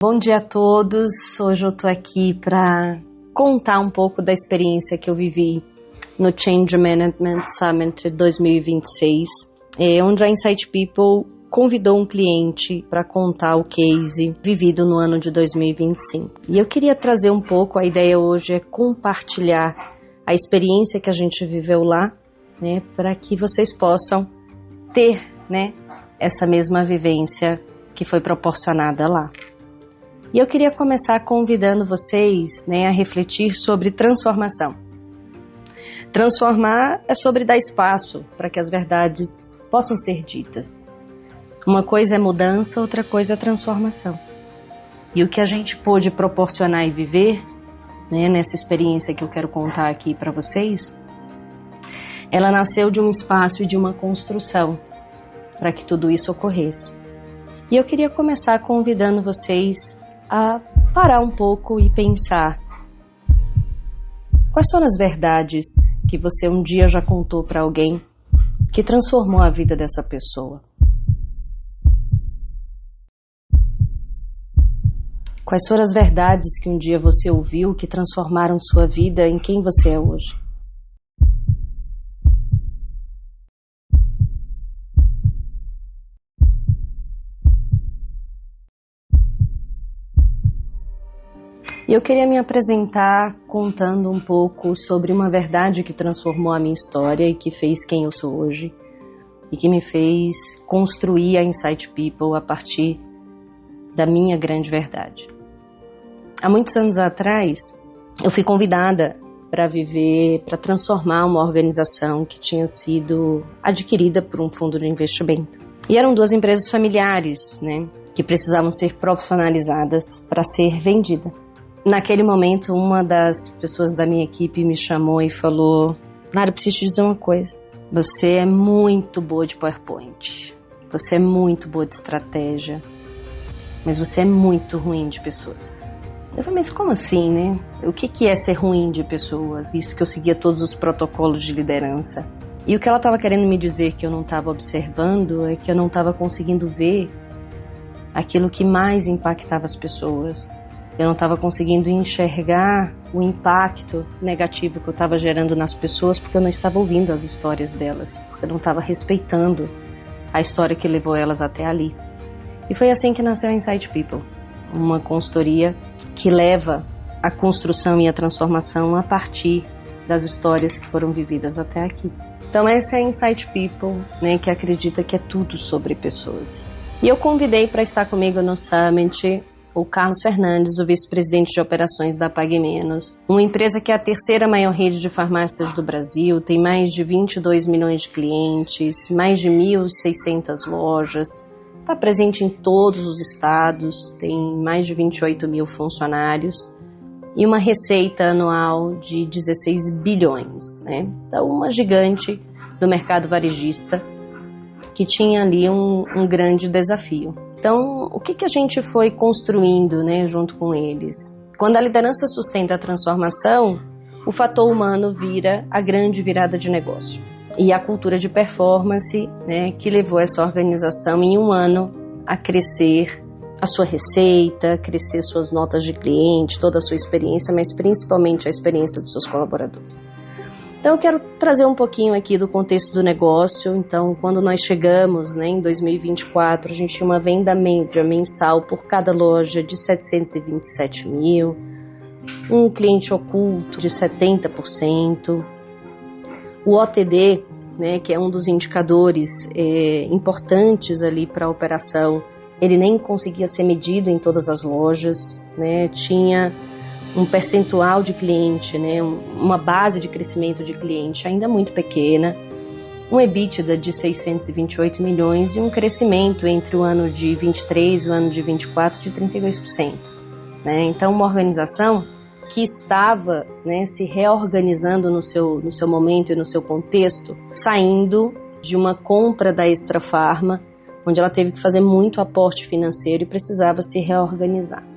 Bom dia a todos, hoje eu tô aqui para contar um pouco da experiência que eu vivi no Change Management Summit 2026, onde a Insight People convidou um cliente para contar o case vivido no ano de 2025. E eu queria trazer um pouco, a ideia hoje é compartilhar a experiência que a gente viveu lá, né, para que vocês possam ter, né, essa mesma vivência que foi proporcionada lá. E eu queria começar convidando vocês, né, a refletir sobre transformação. Transformar é sobre dar espaço para que as verdades possam ser ditas. Uma coisa é mudança, outra coisa é transformação. E o que a gente pôde proporcionar e viver, né, nessa experiência que eu quero contar aqui para vocês, ela nasceu de um espaço e de uma construção para que tudo isso ocorresse. E eu queria começar convidando vocês a parar um pouco e pensar: quais são as verdades que você um dia já contou para alguém que transformou a vida dessa pessoa? Quais foram as verdades que um dia você ouviu que transformaram sua vida em quem você é hoje? E eu queria me apresentar contando um pouco sobre uma verdade que transformou a minha história e que fez quem eu sou hoje e que me fez construir a Insight People a partir da minha grande verdade. Há muitos anos atrás, eu fui convidada para transformar uma organização que tinha sido adquirida por um fundo de investimento. E eram duas empresas familiares, né, que precisavam ser profissionalizadas para ser vendida. Naquele momento, uma das pessoas da minha equipe me chamou e falou: Nara, eu preciso te dizer uma coisa. Você é muito boa de PowerPoint. Você é muito boa de estratégia. Mas você é muito ruim de pessoas. Eu falei, mas como assim, né? O que é ser ruim de pessoas? Visto que eu seguia todos os protocolos de liderança. E o que ela estava querendo me dizer que eu não estava observando é que eu não estava conseguindo ver aquilo que mais impactava as pessoas. Eu não estava conseguindo enxergar o impacto negativo que eu estava gerando nas pessoas porque eu não estava ouvindo as histórias delas, porque eu não estava respeitando a história que levou elas até ali. E foi assim que nasceu a Insight People, uma consultoria que leva a construção e a transformação a partir das histórias que foram vividas até aqui. Então essa é a Insight People, né, que acredita que é tudo sobre pessoas. E eu convidei para estar comigo no Summit o Carlos Fernandes, o vice-presidente de operações da Pague Menos, uma empresa que é a terceira maior rede de farmácias do Brasil, tem mais de 22 milhões de clientes, mais de 1.600 lojas, está presente em todos os estados, tem mais de 28 mil funcionários e uma receita anual de 16 bilhões, né? Então, uma gigante do mercado varejista que tinha ali um grande desafio. Então, o que a gente foi construindo, né, junto com eles? Quando a liderança sustenta a transformação, o fator humano vira a grande virada de negócio. E a cultura de performance, né, que levou essa organização em um ano a crescer a sua receita, crescer suas notas de cliente, toda a sua experiência, mas principalmente a experiência dos seus colaboradores. Então eu quero trazer um pouquinho aqui do contexto do negócio. Então, quando nós chegamos, né, em 2024, a gente tinha uma venda média mensal por cada loja de 727 mil, um cliente oculto de 70%, o OTD, né, que é um dos indicadores importantes ali para a operação, ele nem conseguia ser medido em todas as lojas, né, tinha um percentual de cliente, né, uma base de crescimento de cliente ainda muito pequena, um EBITDA de 628 milhões e um crescimento entre o ano de 23 e o ano de 24 de 32%. Né? Então, uma organização que estava, né, se reorganizando no seu momento e no seu contexto, saindo de uma compra da Extra Farma, onde ela teve que fazer muito aporte financeiro e precisava se reorganizar.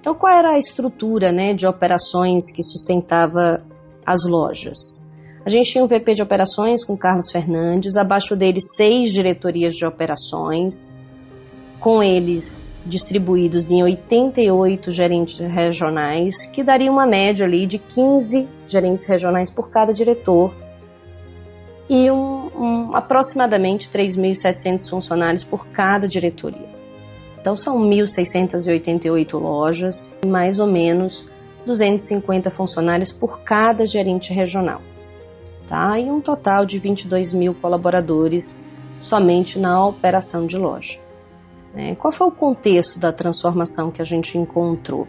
Então, qual era a estrutura, né, de operações que sustentava as lojas? A gente tinha um VP de operações com Carlos Fernandes, abaixo dele 6 diretorias de operações, com eles distribuídos em 88 gerentes regionais, que daria uma média ali de 15 gerentes regionais por cada diretor e aproximadamente 3.700 funcionários por cada diretoria. Então são 1.688 lojas, mais ou menos 250 funcionários por cada gerente regional, tá? E um total de 22 mil colaboradores somente na operação de loja. Qual foi o contexto da transformação que a gente encontrou?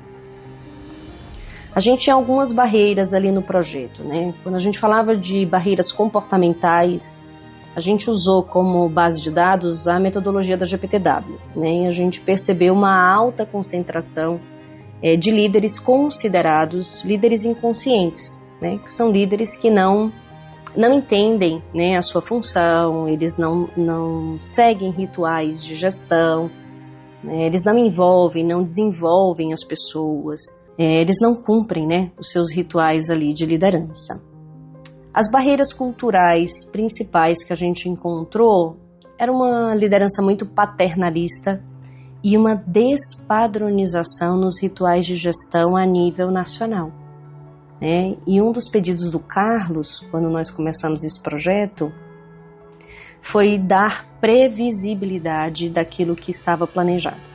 A gente tinha algumas barreiras ali no projeto, né? Quando a gente falava de barreiras comportamentais, a gente usou como base de dados a metodologia da GPTW, né? E a gente percebeu uma alta concentração de líderes considerados líderes inconscientes, né? Que são líderes que não entendem, né, a sua função, eles não seguem rituais de gestão, né? Eles não envolvem, não desenvolvem as pessoas, eles não cumprem, né, os seus rituais ali de liderança. As barreiras culturais principais que a gente encontrou era uma liderança muito paternalista e uma despadronização nos rituais de gestão a nível nacional. E um dos pedidos do Carlos, quando nós começamos esse projeto, foi dar previsibilidade daquilo que estava planejado.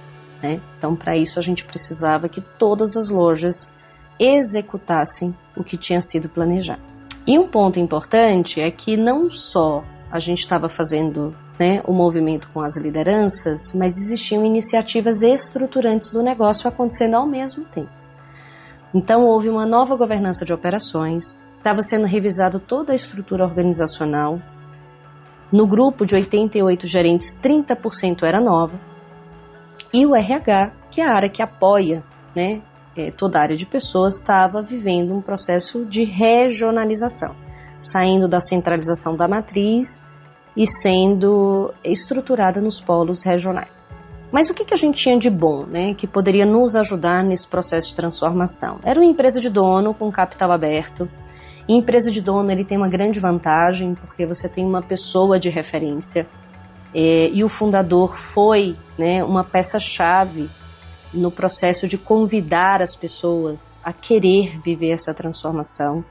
Então, para isso, a gente precisava que todas as lojas executassem o que tinha sido planejado. E um ponto importante é que não só a gente estava fazendo, né, o movimento com as lideranças, mas existiam iniciativas estruturantes do negócio acontecendo ao mesmo tempo. Então houve uma nova governança de operações, estava sendo revisada toda a estrutura organizacional. No grupo de 88 gerentes, 30% era nova. E o RH, que é a área que apoia, né, toda a área de pessoas, estava vivendo um processo de regionalização, saindo da centralização da matriz e sendo estruturada nos polos regionais. Mas o que a gente tinha de bom, né, que poderia nos ajudar nesse processo de transformação? Era uma empresa de dono com capital aberto. E empresa de dono ele tem uma grande vantagem porque você tem uma pessoa de referência e o fundador foi, né, uma peça-chave no processo de convidar as pessoas a querer viver essa transformação.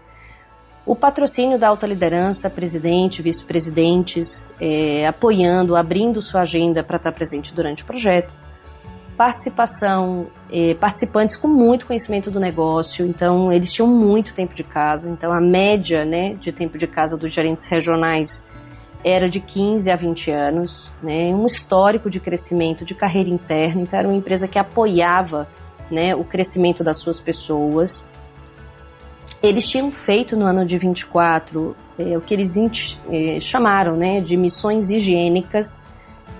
O patrocínio da alta liderança, presidente, vice-presidentes, apoiando, abrindo sua agenda para estar presente durante o projeto. Participação, participantes com muito conhecimento do negócio, então eles tinham muito tempo de casa, então a média, né, de tempo de casa dos gerentes regionais era de 15 a 20 anos, né, um histórico de crescimento, de carreira interna, então era uma empresa que apoiava, né, o crescimento das suas pessoas. Eles tinham feito no ano de 24 o que eles chamaram, né, de missões higiênicas,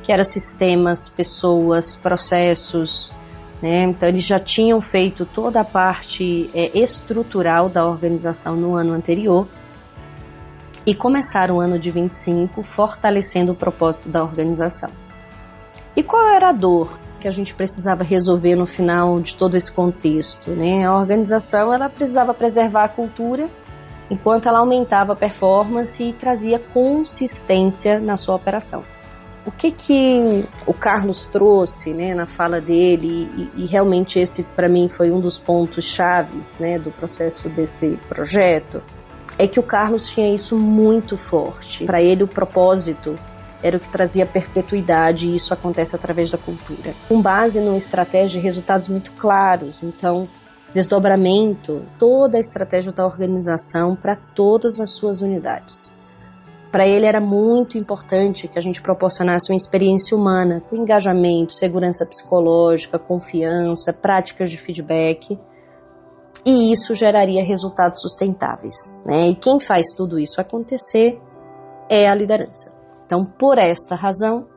que eram sistemas, pessoas, processos, né? Então eles já tinham feito toda a parte estrutural da organização no ano anterior e começaram o ano de 25 fortalecendo o propósito da organização. E qual era a dor que a gente precisava resolver no final de todo esse contexto, né? A organização ela precisava preservar a cultura enquanto ela aumentava a performance e trazia consistência na sua operação. O que o Carlos trouxe, né, na fala dele, e realmente esse para mim foi um dos pontos chaves, né, do processo desse projeto, é que o Carlos tinha isso muito forte. Para ele o propósito era o que trazia perpetuidade e isso acontece através da cultura. Com base numa estratégia e resultados muito claros, então desdobramento, toda a estratégia da organização para todas as suas unidades. Para ele era muito importante que a gente proporcionasse uma experiência humana, com engajamento, segurança psicológica, confiança, práticas de feedback, e isso geraria resultados sustentáveis, né? E quem faz tudo isso acontecer é a liderança. Então, por esta razão,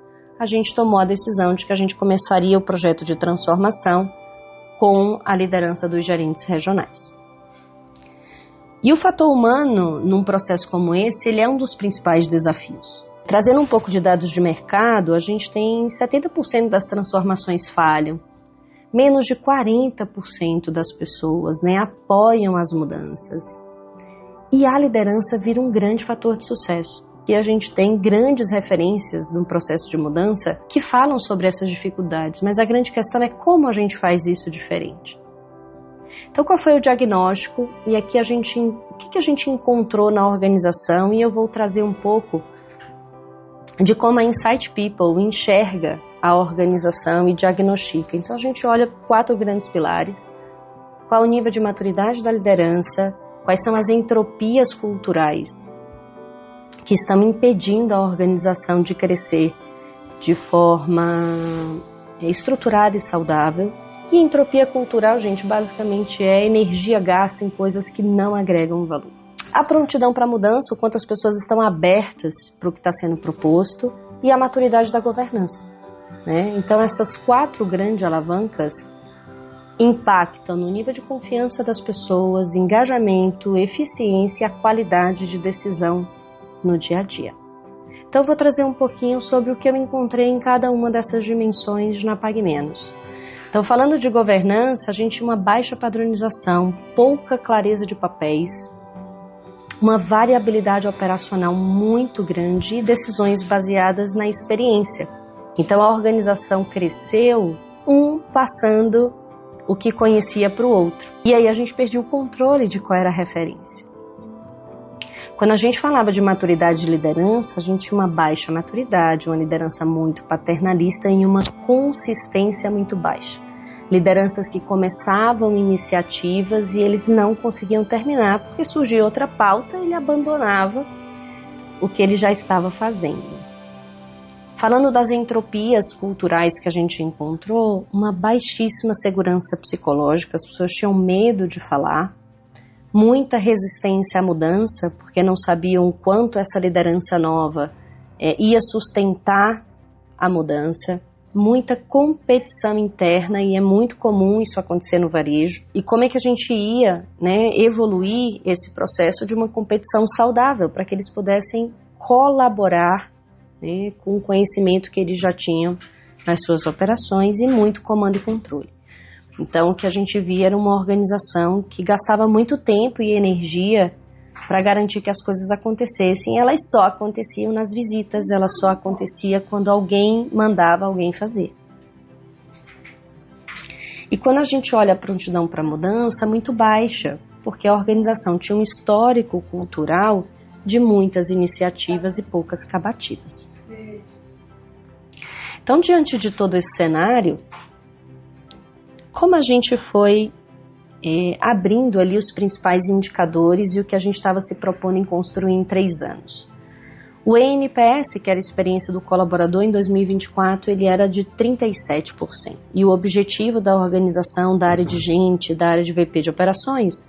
a gente tomou a decisão de que a gente começaria o projeto de transformação com a liderança dos gerentes regionais. E o fator humano, num processo como esse, ele é um dos principais desafios. Trazendo um pouco de dados de mercado, a gente tem 70% das transformações falham, menos de 40% das pessoas, né, apoiam as mudanças. E a liderança vira um grande fator de sucesso. E a gente tem grandes referências no processo de mudança que falam sobre essas dificuldades, mas a grande questão é como a gente faz isso diferente. Então, qual foi o diagnóstico? E aqui o que a gente encontrou na organização? E eu vou trazer um pouco de como a Insight People enxerga a organização e diagnostica. Então, a gente olha 4 grandes pilares: qual o nível de maturidade da liderança, quais são as entropias culturais que estão impedindo a organização de crescer de forma estruturada e saudável. E entropia cultural, gente, basicamente é energia gasta em coisas que não agregam valor. A prontidão para a mudança, o quanto as pessoas estão abertas para o que está sendo proposto, e a maturidade da governança, né? Então, essas 4 grandes alavancas impactam no nível de confiança das pessoas, engajamento, eficiência e a qualidade de decisão no dia a dia. Então, eu vou trazer um pouquinho sobre o que eu encontrei em cada uma dessas dimensões na Pague Menos. Então, falando de governança, a gente tinha uma baixa padronização, pouca clareza de papéis, uma variabilidade operacional muito grande e decisões baseadas na experiência. Então, a organização cresceu, passando o que conhecia para o outro. E aí a gente perdeu o controle de qual era a referência. Quando a gente falava de maturidade de liderança, a gente tinha uma baixa maturidade, uma liderança muito paternalista e uma consistência muito baixa. Lideranças que começavam iniciativas e eles não conseguiam terminar porque surgia outra pauta e ele abandonava o que ele já estava fazendo. Falando das entropias culturais que a gente encontrou, uma baixíssima segurança psicológica, as pessoas tinham medo de falar, muita resistência à mudança, porque não sabiam o quanto essa liderança nova ia sustentar a mudança, muita competição interna, e é muito comum isso acontecer no varejo. E como é que a gente ia, evoluir esse processo de uma competição saudável, para que eles pudessem colaborar, com o conhecimento que eles já tinham nas suas operações e muito comando e controle. Então, o que a gente via era uma organização que gastava muito tempo e energia para garantir que as coisas acontecessem. Elas só aconteciam nas visitas, elas só acontecia quando alguém mandava alguém fazer. E quando a gente olha a prontidão para a mudança, muito baixa, porque a organização tinha um histórico cultural de muitas iniciativas e poucas acabativas. Então, diante de todo esse cenário, como a gente foi abrindo ali os principais indicadores e o que a gente estava se propondo em construir em 3 anos. O ENPS, que era a experiência do colaborador, em 2024, ele era de 37%. E o objetivo da organização, da área de gente, da área de VP de operações,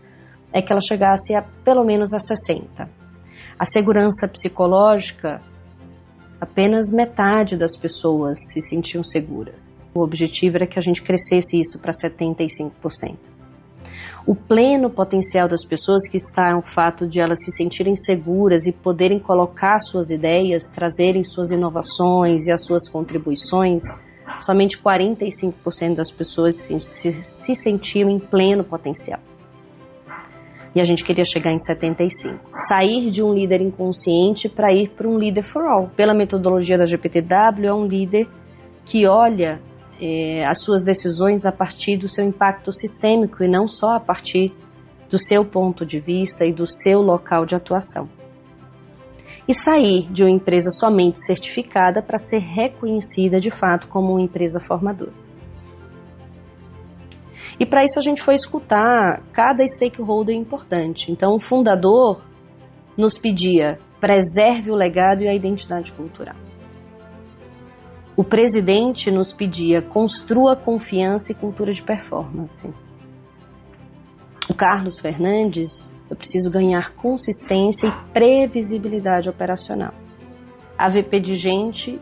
é que ela chegasse a pelo menos a 60%. A segurança psicológica, apenas metade das pessoas se sentiam seguras. O objetivo era que a gente crescesse isso para 75%. O pleno potencial das pessoas, que está no fato de elas se sentirem seguras e poderem colocar suas ideias, trazerem suas inovações e as suas contribuições, somente 45% das pessoas se sentiam em pleno potencial. E a gente queria chegar em 75%. Sair de um líder inconsciente para ir para um líder for all. Pela metodologia da GPTW, é um líder que olha as suas decisões a partir do seu impacto sistêmico e não só a partir do seu ponto de vista e do seu local de atuação. E sair de uma empresa somente certificada para ser reconhecida de fato como uma empresa formadora. E para isso a gente foi escutar cada stakeholder importante. Então o fundador nos pedia: preserve o legado e a identidade cultural. O presidente nos pedia: construa confiança e cultura de performance. O Carlos Fernandes: eu preciso ganhar consistência e previsibilidade operacional. A VP de gente: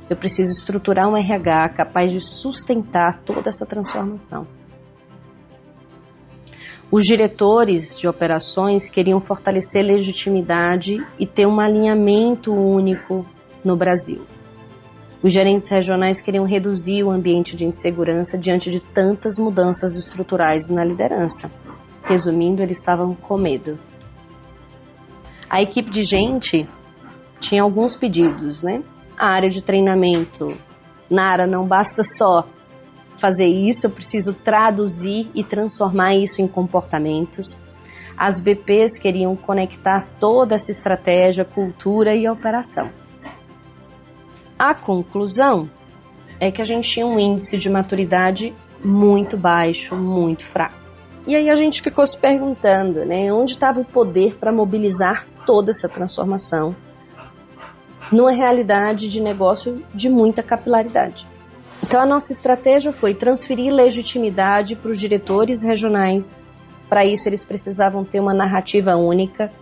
eu preciso estruturar um RH capaz de sustentar toda essa transformação. Os diretores de operações queriam fortalecer legitimidade e ter um alinhamento único no Brasil. Os gerentes regionais queriam reduzir o ambiente de insegurança diante de tantas mudanças estruturais na liderança. Resumindo, eles estavam com medo. A equipe de gente tinha alguns pedidos, né? A área de treinamento, Nara, não basta só fazer isso, eu preciso traduzir e transformar isso em comportamentos. As BPs queriam conectar toda essa estratégia, cultura e operação. A conclusão é que a gente tinha um índice de maturidade muito baixo, muito fraco. E aí a gente ficou se perguntando, né, onde estava o poder para mobilizar toda essa transformação numa realidade de negócio de muita capilaridade. Então a nossa estratégia foi transferir legitimidade para os diretores regionais. Para isso eles precisavam ter uma narrativa única,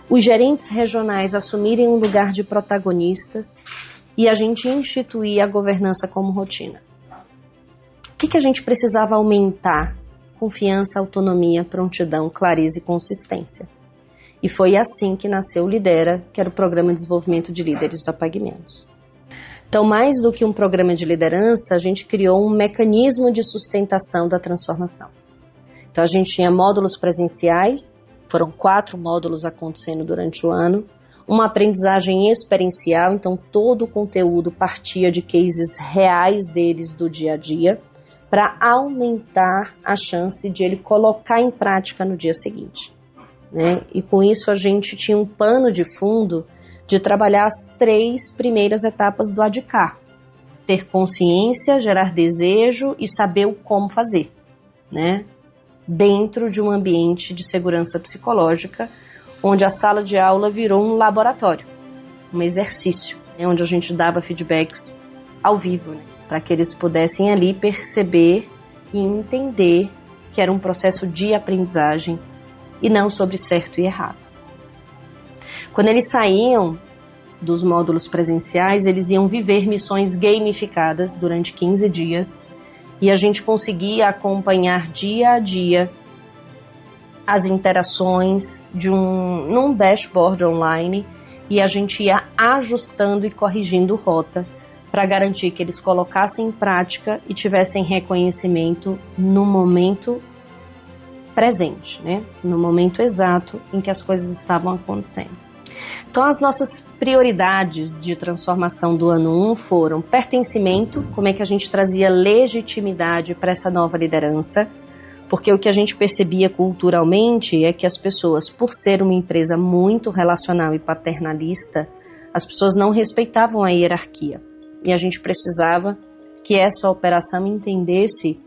os gerentes regionais assumirem um lugar de protagonistas e a gente instituir a governança como rotina. O que a gente precisava aumentar? Confiança, autonomia, prontidão, clareza e consistência. E foi assim que nasceu o Lidera, que era o Programa de Desenvolvimento de Líderes do Apague Menos. Então, mais do que um programa de liderança, a gente criou um mecanismo de sustentação da transformação. Então, a gente tinha módulos presenciais, foram 4 módulos acontecendo durante o ano, uma aprendizagem experiencial, então todo o conteúdo partia de cases reais deles do dia a dia, para aumentar a chance de ele colocar em prática no dia seguinte, né? E com isso a gente tinha um pano de fundo de trabalhar as 3 primeiras etapas do ADK. Ter consciência, gerar desejo e saber o como fazer, né? Dentro de um ambiente de segurança psicológica, onde a sala de aula virou um laboratório, um exercício, né? Onde a gente dava feedbacks ao vivo, né? Para que eles pudessem ali perceber e entender que era um processo de aprendizagem e não sobre certo e errado. Quando eles saíam dos módulos presenciais, eles iam viver missões gamificadas durante 15 dias e a gente conseguia acompanhar dia a dia as interações num dashboard online e a gente ia ajustando e corrigindo rota para garantir que eles colocassem em prática e tivessem reconhecimento no momento presente, né? No momento exato em que as coisas estavam acontecendo. Então, as nossas prioridades de transformação do ano 1 foram pertencimento, como é que a gente trazia legitimidade para essa nova liderança, porque o que a gente percebia culturalmente é que as pessoas, por ser uma empresa muito relacional e paternalista, as pessoas não respeitavam a hierarquia. E a gente precisava que essa operação entendesse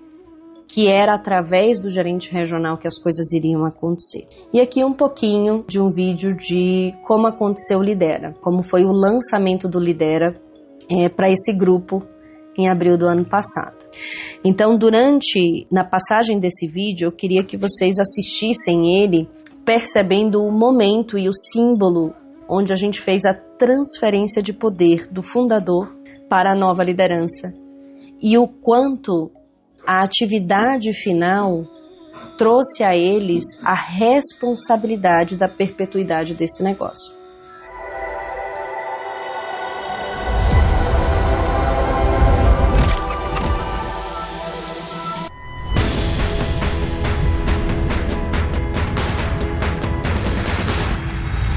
que era através do gerente regional que as coisas iriam acontecer. E aqui um pouquinho de um vídeo de como aconteceu o Lidera, como foi o lançamento do Lidera para esse grupo em abril do ano passado. Então, na passagem desse vídeo, eu queria que vocês assistissem ele percebendo o momento e o símbolo onde a gente fez a transferência de poder do fundador para a nova liderança e o quanto a atividade final trouxe a eles a responsabilidade da perpetuidade desse negócio.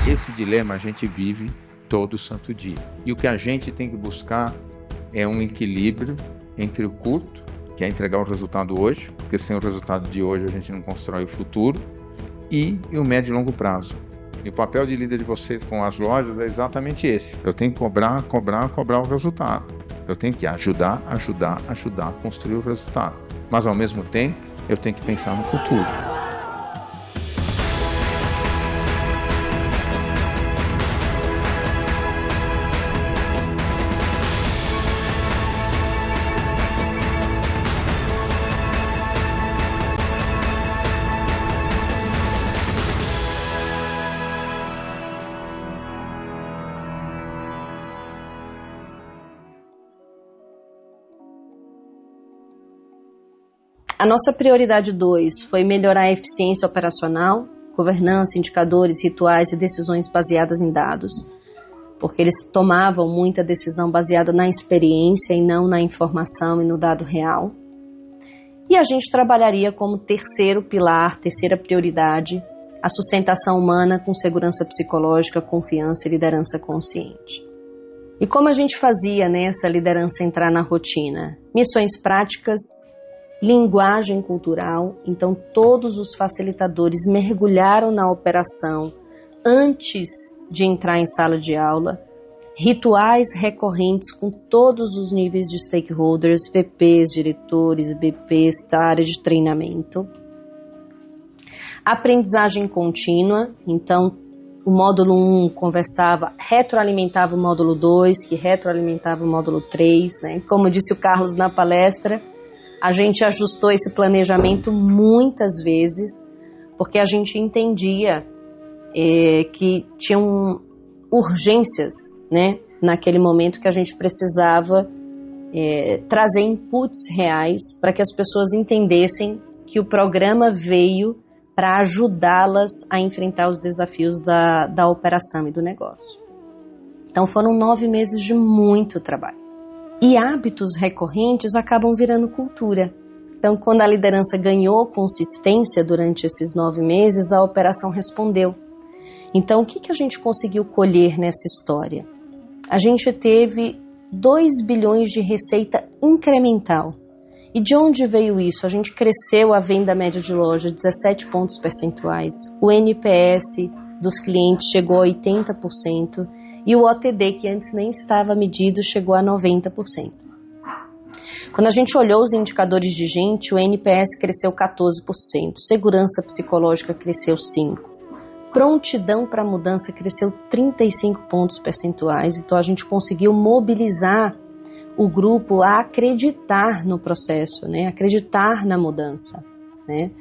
Esse dilema a gente vive todo santo dia. E o que a gente tem que buscar é um equilíbrio entre o curto, que é entregar o resultado hoje, porque sem o resultado de hoje a gente não constrói o futuro, e o médio e longo prazo. E o papel de líder de vocês com as lojas é exatamente esse. Eu tenho que cobrar o resultado. Eu tenho que ajudar a construir o resultado. Mas ao mesmo tempo, eu tenho que pensar no futuro. A nossa prioridade 2 foi melhorar a eficiência operacional, governança, indicadores, rituais e decisões baseadas em dados, porque eles tomavam muita decisão baseada na experiência e não na informação e no dado real. E a gente trabalharia como terceiro pilar, terceira prioridade, a sustentação humana com segurança psicológica, confiança e liderança consciente. E como a gente fazia, né, essa liderança entrar na rotina? Missões práticas, linguagem cultural. Então todos os facilitadores mergulharam na operação antes de entrar em sala de aula. Rituais recorrentes com todos os níveis de stakeholders, VPs, diretores, BPs, da área de treinamento. Aprendizagem contínua, então o módulo 1 conversava, retroalimentava o módulo 2, que retroalimentava o módulo 3, né? Como disse o Carlos na palestra, a gente ajustou esse planejamento muitas vezes, porque a gente entendia que tinham urgências, né, naquele momento que a gente precisava trazer inputs reais para que as pessoas entendessem que o programa veio para ajudá-las a enfrentar os desafios da operação e do negócio. Então foram 9 meses de muito trabalho. E hábitos recorrentes acabam virando cultura. Então quando a liderança ganhou consistência durante esses 9 meses, a operação respondeu. Então o que a gente conseguiu colher nessa história? A gente teve 2 bilhões de receita incremental. E de onde veio isso? A gente cresceu a venda média de loja 17 pontos percentuais, o NPS dos clientes chegou a 80% e o OTD, que antes nem estava medido, chegou a 90%. Quando a gente olhou os indicadores de gente, o NPS cresceu 14%, segurança psicológica cresceu 5%, prontidão para mudança cresceu 35 pontos percentuais, então a gente conseguiu mobilizar o grupo a acreditar no processo, né? Acreditar na mudança, né?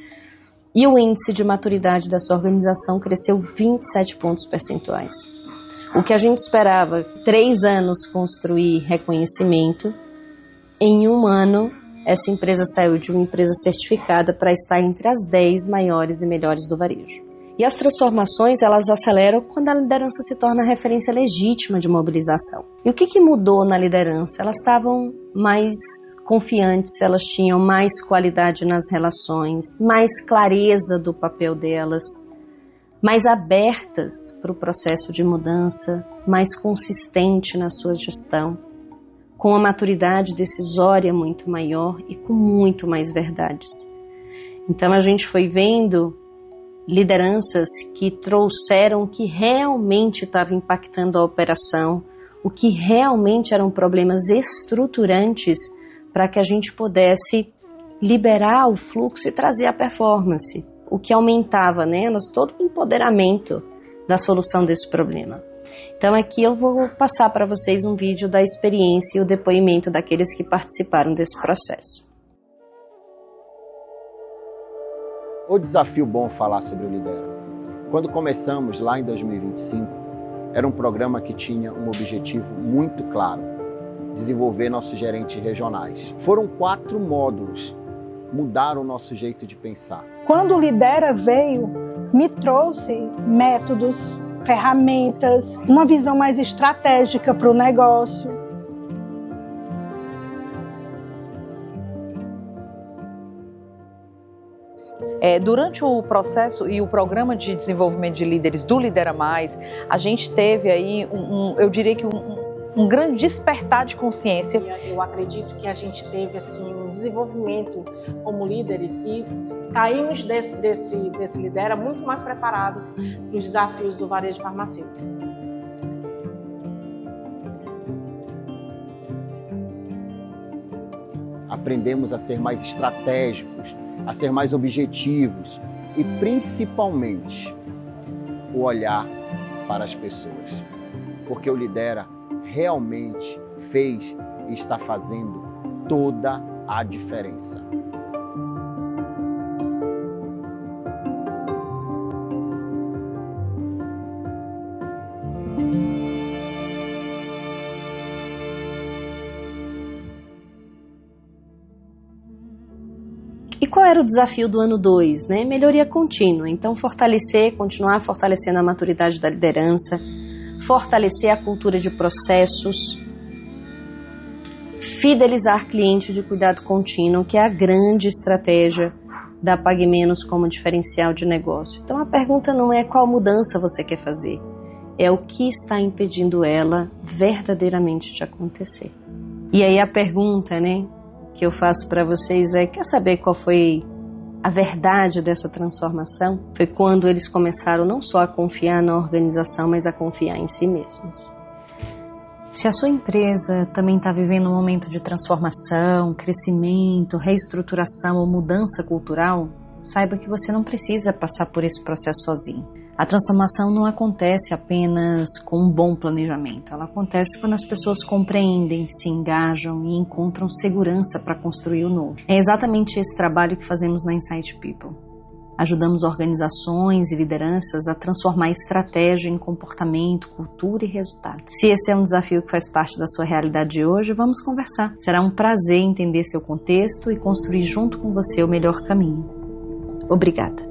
E o índice de maturidade dessa organização cresceu 27 pontos percentuais. O que a gente esperava, 3 anos construir reconhecimento, em 1 ano essa empresa saiu de uma empresa certificada para estar entre as 10 maiores e melhores do varejo. E as transformações, elas aceleram quando a liderança se torna referência legítima de mobilização. E o que mudou na liderança? Elas estavam mais confiantes, elas tinham mais qualidade nas relações, mais clareza do papel delas, mais abertas para o processo de mudança, mais consistente na sua gestão, com a maturidade decisória muito maior e com muito mais verdades. Então a gente foi vendo lideranças que trouxeram o que realmente estava impactando a operação, o que realmente eram problemas estruturantes para que a gente pudesse liberar o fluxo e trazer a performance, o que aumentava nelas todo o empoderamento da solução desse problema. Então aqui eu vou passar para vocês um vídeo da experiência e o depoimento daqueles que participaram desse processo. O desafio bom falar sobre o Lidera. Quando começamos lá em 2025, era um programa que tinha um objetivo muito claro, desenvolver nossos gerentes regionais. Foram 4 módulos, mudaram o nosso jeito de pensar. Quando o Lidera veio, me trouxe métodos, ferramentas, uma visão mais estratégica para o negócio. Durante o processo e o programa de desenvolvimento de líderes do Lidera Mais, a gente teve aí eu diria que um grande despertar de consciência. Eu acredito que a gente teve assim um desenvolvimento como líderes e saímos desse Lidera muito mais preparados para os desafios do varejo farmacêutico. Aprendemos a ser mais estratégicos, a ser mais objetivos e, principalmente, o olhar para as pessoas. Porque o Lidera realmente fez e está fazendo toda a diferença. E qual era o desafio do ano 2? Né? Melhoria contínua. Então, continuar fortalecendo a maturidade da liderança, fortalecer a cultura de processos, fidelizar cliente de cuidado contínuo, que é a grande estratégia da Pague Menos como diferencial de negócio. Então a pergunta não é qual mudança você quer fazer, é o que está impedindo ela verdadeiramente de acontecer. E aí a pergunta, né, que eu faço para vocês é, quer saber qual foi a verdade dessa transformação? Foi quando eles começaram não só a confiar na organização, mas a confiar em si mesmos. Se a sua empresa também está vivendo um momento de transformação, crescimento, reestruturação ou mudança cultural, saiba que você não precisa passar por esse processo sozinho. A transformação não acontece apenas com um bom planejamento, ela acontece quando as pessoas compreendem, se engajam e encontram segurança para construir o novo. É exatamente esse trabalho que fazemos na Insight People. Ajudamos organizações e lideranças a transformar estratégia em comportamento, cultura e resultado. Se esse é um desafio que faz parte da sua realidade de hoje, vamos conversar. Será um prazer entender seu contexto e construir junto com você o melhor caminho. Obrigada.